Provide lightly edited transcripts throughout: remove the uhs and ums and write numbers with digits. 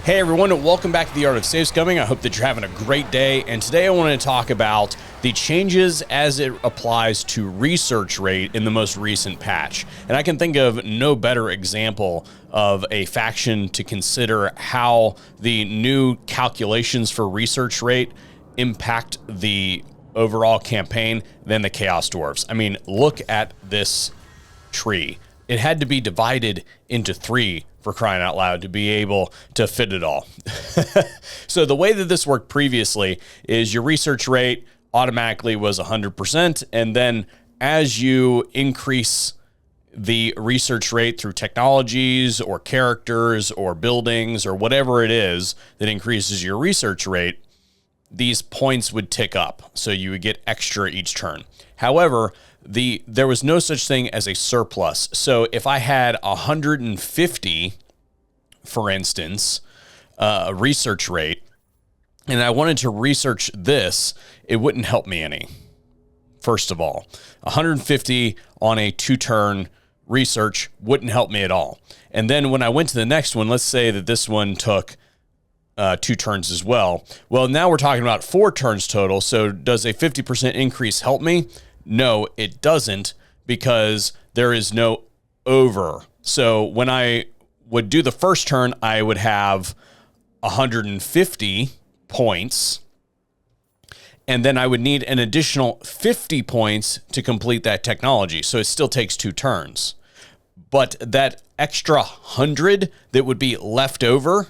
Hey everyone, welcome back to the Art of Safe Scumming. I hope that you're having a great day. And today I want to talk about the changes as it applies to research rate in the most recent patch. And I can think of no better example of a faction to consider how the new calculations for research rate impact the overall campaign than the Chaos Dwarves. I mean, look at this tree. It had to be divided into three, for crying out loud, to be able to fit it all. So the way that this worked previously is your research rate automatically was 100%. And then as you increase the research rate through technologies or characters or buildings or whatever it is that increases your research rate, these points would tick up. So you would get extra each turn. However, there was no such thing as a surplus. So if I had 150, for instance, research rate, and I wanted to research this, it wouldn't help me any. First of all, 150 on a 2-turn research wouldn't help me at all. And then when I went to the next one, let's say that this one took 2 turns as well. Well, now we're talking about 4 turns total. So does a 50% increase help me? No, it doesn't, because there is no over. So when I would do the first turn, I would have 150 points, and then I would need an additional 50 points to complete that technology. So it still takes 2 turns. But that extra 100 that would be left over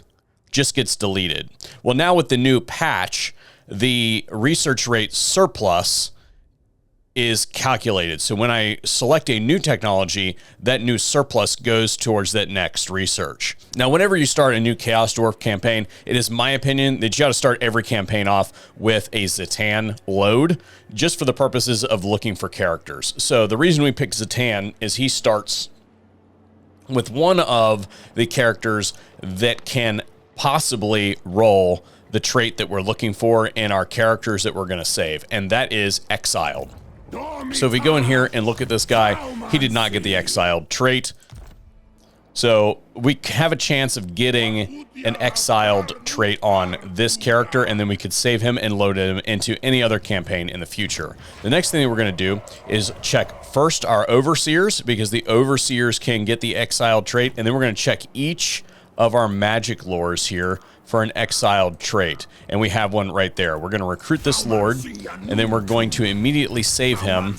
just gets deleted. Well, now with the new patch, the research rate surplus is calculated. So when I select a new technology, that new surplus goes towards that next research. Now, whenever you start a new Chaos Dwarf campaign, it is my opinion that you got to start every campaign off with a Zatan load, just for the purposes of looking for characters. So the reason we pick Zatan is he starts with one of the characters that can possibly roll the trait that we're looking for in our characters that we're going to save, and that is Exiled. So if we go in here and look at this guy, he did not get the Exiled trait. So we have a chance of getting an Exiled trait on this character, and then we could save him and load him into any other campaign in the future. The next thing that we're going to do is check first our Overseers, because the Overseers can get the Exiled trait, and then we're going to check each of our magic lores here for an Exiled trait. And we have one right there. We're going to recruit this Lord, and then we're going to immediately save him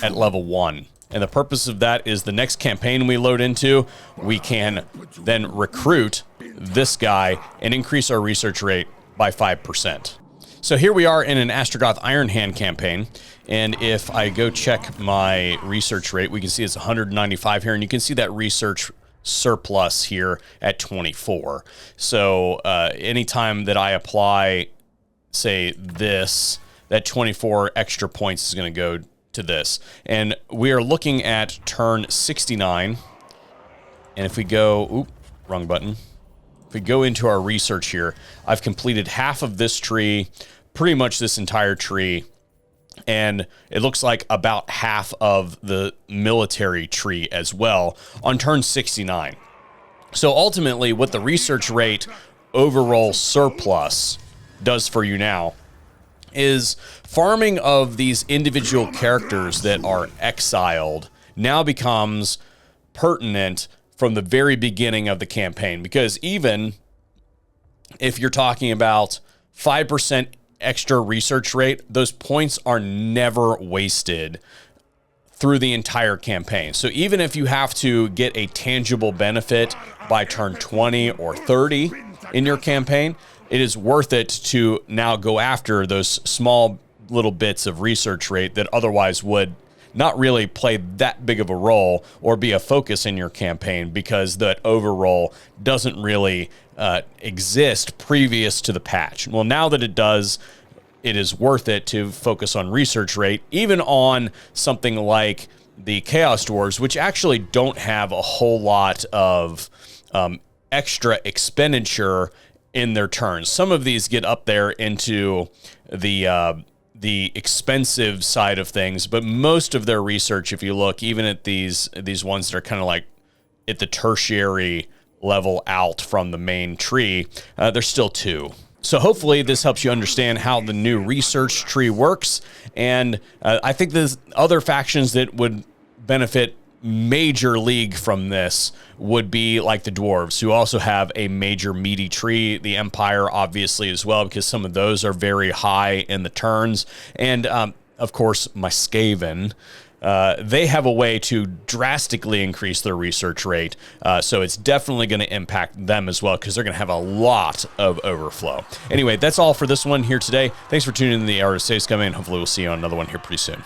at level 1. And the purpose of that is the next campaign we load into, we can then recruit this guy and increase our research rate by 5%. So here we are in an Astrogoth Iron Hand campaign. And if I go check my research rate, we can see it's 195 here, and you can see that research surplus here at 24. So anytime that I apply, say, this, that 24 extra points is going to go to this. And we are looking at turn 69. And if we go, wrong button. If we go into our research here, I've completed half of this tree, pretty much this entire tree. And it looks like about half of the military tree as well on turn 69. So ultimately, what the research rate overall surplus does for you now is farming of these individual characters that are exiled now becomes pertinent from the very beginning of the campaign. Because even if you're talking about 5% extra research rate, those points are never wasted through the entire campaign. So even if you have to get a tangible benefit by turn 20 or 30 in your campaign, it is worth it to now go after those small little bits of research rate that otherwise would not really play that big of a role or be a focus in your campaign, because that overroll doesn't really exist previous to the patch. Well, now that it does, it is worth it to focus on research rate, even on something like the Chaos Dwarves, which actually don't have a whole lot of extra expenditure in their turns. Some of these get up there into the expensive side of things, but most of their research, if you look even at these ones that are kind of like at the tertiary level out from the main tree, there's still 2. So hopefully this helps you understand how the new research tree works. And I think there's other factions that would benefit major league from this would be like the dwarves, who also have a major meaty tree. The Empire, obviously, as well, because some of those are very high in the turns. And of course, my Skaven. They have a way to drastically increase their research rate. So it's definitely going to impact them as well, because they're going to have a lot of overflow. Anyway, that's all for this one here today. Thanks for tuning in to the Art of Scumming. Hopefully we'll see you on another one here pretty soon.